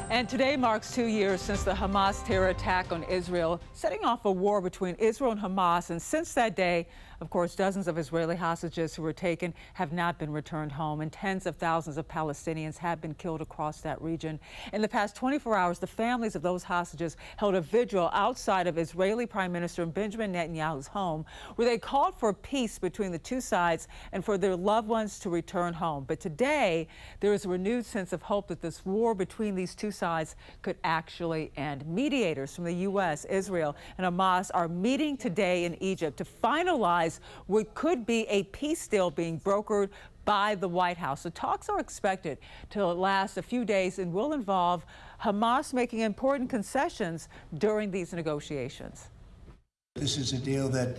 And today marks 2 years since the Hamas terror attack on Israel, setting off a war between Israel and Hamas. And since that day, of course, dozens of Israeli hostages who were taken have not been returned home, and tens of thousands of Palestinians have been killed across that region. In the past 24 hours, the families of those hostages held a vigil outside of Israeli Prime Minister Benjamin Netanyahu's home, where they called for peace between the two sides and for their loved ones to return home. But today, there is a renewed sense of hope that this war between these two sides could actually end. Mediators from the U.S., Israel, and Hamas are meeting today in Egypt to finalize what could be a peace deal being brokered by the White House. The talks are expected to last a few days and will involve Hamas making important concessions during these negotiations. This is a deal that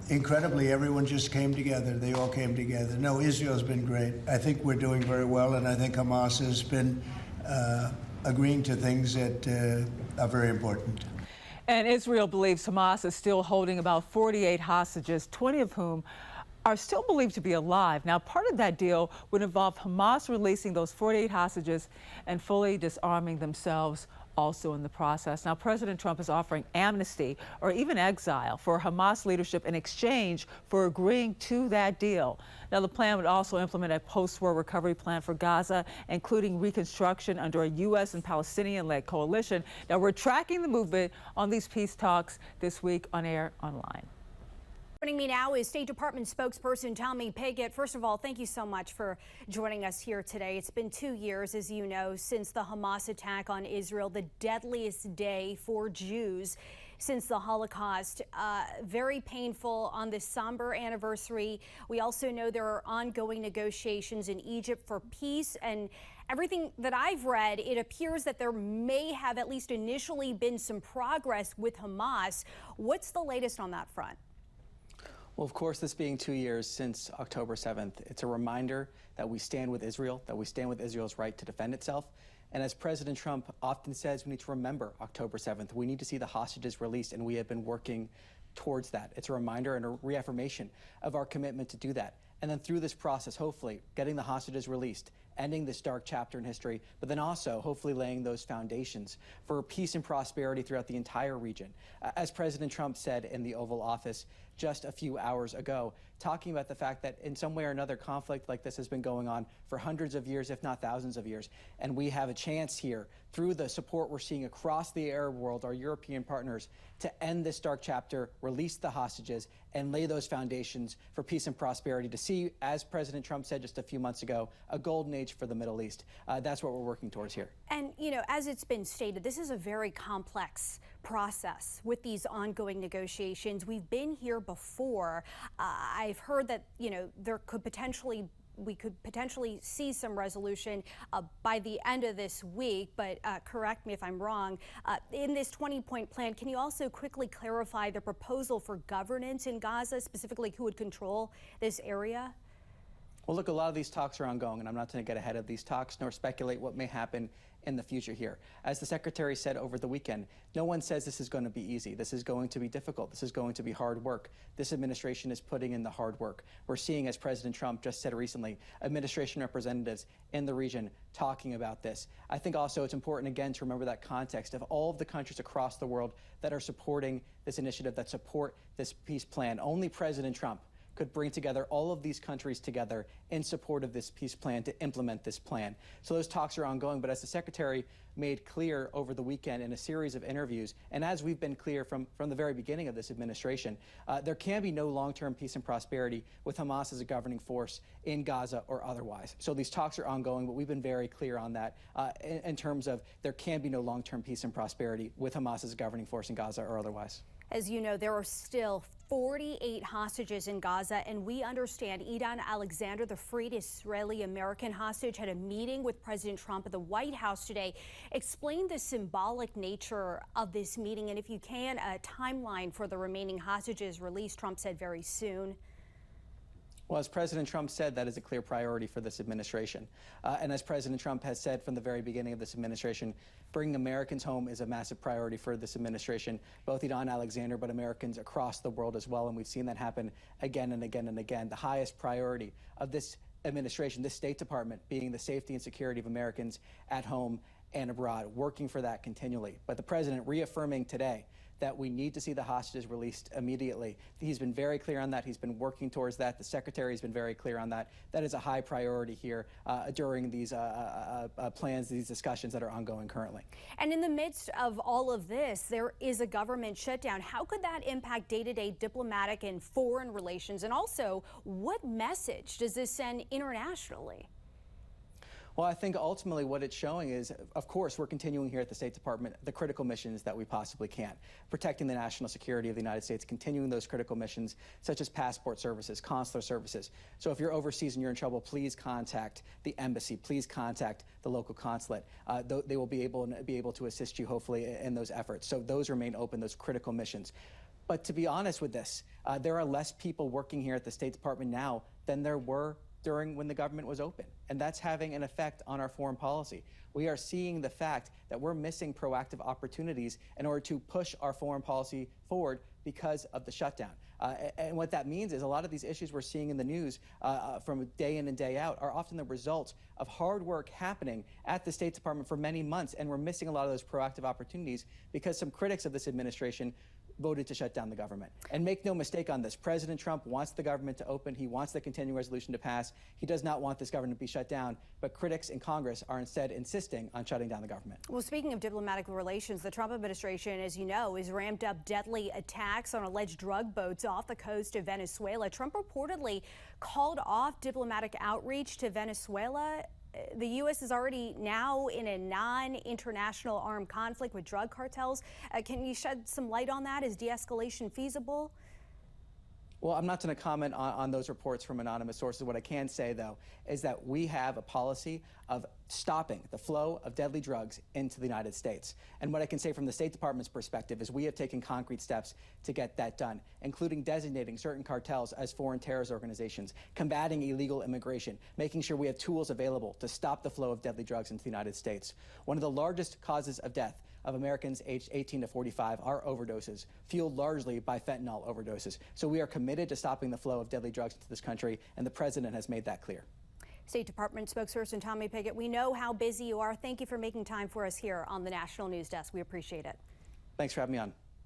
incredibly everyone just came together. They all came together. No, Israel's been great. I think we're doing very well, and I think Hamas has been agreeing to things that are very important. And Israel believes Hamas is still holding about 48 hostages, 20 of whom are still believed to be alive. Now, part of that deal would involve Hamas releasing those 48 hostages and fully disarming themselves also in the process. Now, President Trump is offering amnesty or even exile for Hamas leadership in exchange for agreeing to that deal. Now, the plan would also implement a post-war recovery plan for Gaza, including reconstruction under a U.S. and Palestinian-led coalition. Now, we're tracking the movement on these peace talks this week on Air Online. Joining me now is State Department spokesperson Tommy Pigott. First of all, thank you so much for joining us here today. It's been 2 years, as you know, since the Hamas attack on Israel, the deadliest day for Jews since the Holocaust. Very painful on this somber anniversary. We also know there are ongoing negotiations in Egypt for peace, and everything that I've read, it appears that there may have at least initially been some progress with Hamas. What's the latest on that front? Well, of course, this being 2 years since October 7th, it's a reminder that we stand with Israel, that we stand with Israel's right to defend itself. And as President Trump often says, we need to remember October 7th. We need to see the hostages released, and we have been working towards that. It's a reminder and a reaffirmation of our commitment to do that. And then through this process, hopefully, getting the hostages released, ending this dark chapter in history, but then also hopefully laying those foundations for peace and prosperity throughout the entire region. As President Trump said in the Oval Office just a few hours ago, talking about the fact that in some way or another conflict like this has been going on for hundreds of years, if not thousands of years. And we have a chance here through the support we're seeing across the Arab world, our European partners, to end this dark chapter, release the hostages, and lay those foundations for peace and prosperity to see, as President Trump said just a few months ago, a golden age for the Middle East. That's what we're working towards here. And, you know, as it's been stated, this is a very complex process with these ongoing negotiations. We've been here before. I've heard that, you know, we could potentially see some resolution by the end of this week, but correct me if I'm wrong. In this 20-point plan, can you also quickly clarify the proposal for governance in Gaza, specifically who would control this area? Well, look, a lot of these talks are ongoing, and I'm not going to get ahead of these talks nor speculate what may happen in the future here. As the Secretary said over the weekend, no one says this is going to be easy. This is going to be difficult. This is going to be hard work. This administration is putting in the hard work. We're seeing, as President Trump just said recently, administration representatives in the region talking about this. I think also it's important, again, to remember that context of all of the countries across the world that are supporting this initiative, that support this peace plan. Only President Trump could bring together all of these countries together in support of this peace plan to implement this plan. So those talks are ongoing, but as the Secretary made clear over the weekend in a series of interviews, and as we've been clear from the very beginning of this administration, there can be no long-term peace and prosperity with Hamas as a governing force in Gaza or otherwise. So these talks are ongoing, but we've been very clear on that in terms of there can be no long-term peace and prosperity with Hamas as a governing force in Gaza or otherwise. As you know, there are still 48 hostages in Gaza, and we understand Idan Alexander, the freed Israeli-American hostage, had a meeting with President Trump at the White House today. Explain the symbolic nature of this meeting, and if you can, a timeline for the remaining hostages released, Trump said very soon. Well, as President Trump said, that is a clear priority for this administration. And as President Trump has said from the very beginning of this administration, bringing Americans home is a massive priority for this administration, both Idan Alexander, but Americans across the world as well. And we've seen that happen again and again and again. The highest priority of this administration, this State Department, being the safety and security of Americans at home and abroad, working for that continually. But the president reaffirming today that we need to see the hostages released immediately. He's been very clear on that. He's been working towards that. The secretary has been very clear on that. That is a high priority here during these plans, these discussions that are ongoing currently. And in the midst of all of this, there is a government shutdown. How could that impact day-to-day diplomatic and foreign relations? And also, what message does this send internationally? Well, I think ultimately what it's showing is, of course, we're continuing here at the State Department the critical missions that we possibly can. Protecting the national security of the United States, continuing those critical missions such as passport services, consular services. So if you're overseas and you're in trouble, please contact the embassy. Please contact the local consulate. They will be able to assist you, hopefully, in those efforts. So those remain open, those critical missions. But to be honest with this, there are less people working here at the State Department now than there were during when the government was open. And that's having an effect on our foreign policy. We are seeing the fact that we're missing proactive opportunities in order to push our foreign policy forward because of the shutdown. And what that means is a lot of these issues we're seeing in the news from day in and day out are often the result of hard work happening at the State Department for many months. And we're missing a lot of those proactive opportunities because some critics of this administration voted to shut down the government. And make no mistake on this, President Trump wants the government to open. He wants the continuing resolution to pass. He does not want this government to be shut down, but critics in Congress are instead insisting on shutting down the government. Well, speaking of diplomatic relations, the Trump administration, as you know, has ramped up deadly attacks on alleged drug boats off the coast of Venezuela. Trump reportedly called off diplomatic outreach to Venezuela. The U.S. is already now in a non-international armed conflict with drug cartels. Can you shed some light on that? Is de-escalation feasible? Well, I'm not going to comment on those reports from anonymous sources. What I can say, though, is that we have a policy of stopping the flow of deadly drugs into the United States. And what I can say from the State Department's perspective is we have taken concrete steps to get that done, including designating certain cartels as foreign terrorist organizations, combating illegal immigration, making sure we have tools available to stop the flow of deadly drugs into the United States. One of the largest causes of death of Americans aged 18 to 45 are overdoses, fueled largely by fentanyl overdoses. So we are committed to stopping the flow of deadly drugs into this country, and the president has made that clear. State Department spokesperson Tommy Pigott, we know how busy you are. Thank you for making time for us here on the National News Desk. We appreciate it. Thanks for having me on.